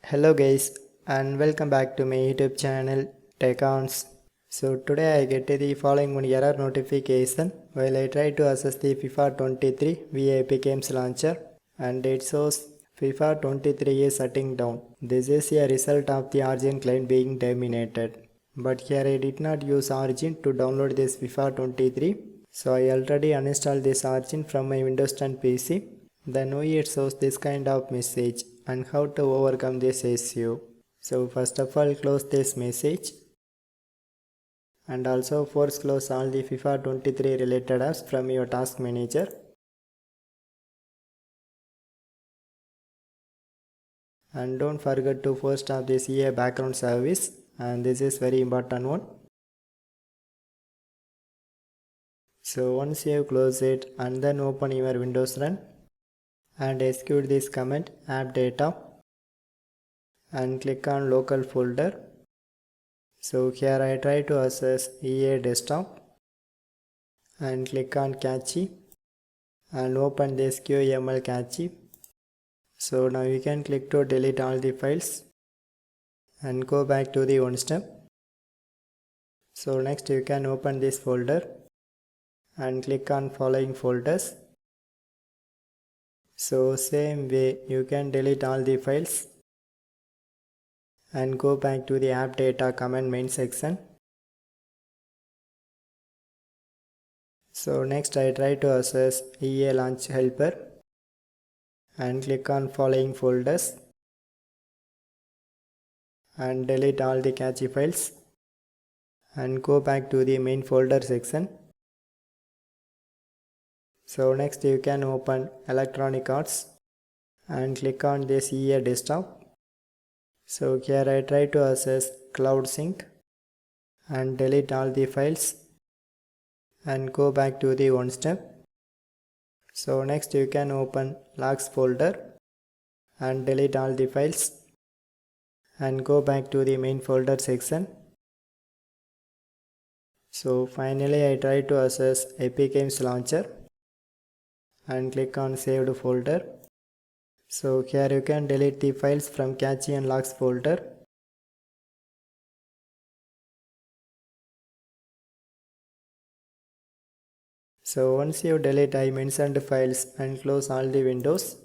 Hello guys and welcome back to my YouTube channel Tech-ons. So today I get the following one error notification while I try to access the FIFA 23 via Epic Games launcher and it shows FIFA 23 is shutting down. This is a result of the Origin client being terminated. But here I did not use Origin to download this FIFA 23. So I already uninstalled this Origin from my Windows 10 PC. Then why it shows this kind of message and how to overcome this issue. So first of all close this message and also force close all the FIFA 23 related apps from your task manager. And don't forget to force stop this EA background service, and this is very important one. So once you close it and then open your Windows Run and execute this command app data and click on local folder. So here I try to access EA desktop and click on cache and open this QML cache. So now you can click to delete all the files and go back to the one step. So next you can open this folder and click on following folders. So same way you can delete all the files and go back to the app data command main section. So next I try to access EA launch helper and click on following folders and delete all the cache files and go back to the main folder section. So next you can open electronic arts and click on this EA desktop. So here I try to access cloud sync and delete all the files and go back to the one step. So next you can open logs folder and delete all the files and go back to the main folder section. So finally I try to access Epic Games launcher and click on saved folder. So here you can delete the files from cache and logs folder. So once you delete I mentioned files and close all the windows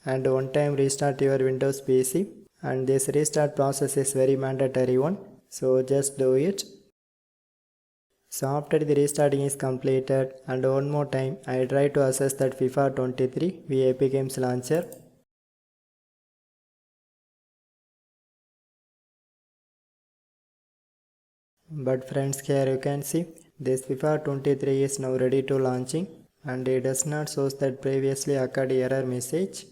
and one time restart your Windows PC, and this restart process is very mandatory one, so just do it. So after the restarting is completed and one more time I try to access that FIFA 23 via Epic Games launcher. But friends, here you can see this FIFA 23 is now ready to launching and it does not show that previously occurred error message.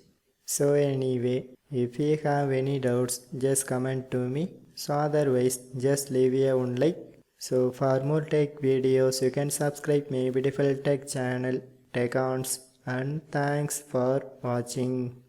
So anyway, if you have any doubts just comment to me. So otherwise just leave a one like. So for more tech videos you can subscribe my beautiful tech channel Tech-ons, and thanks for watching.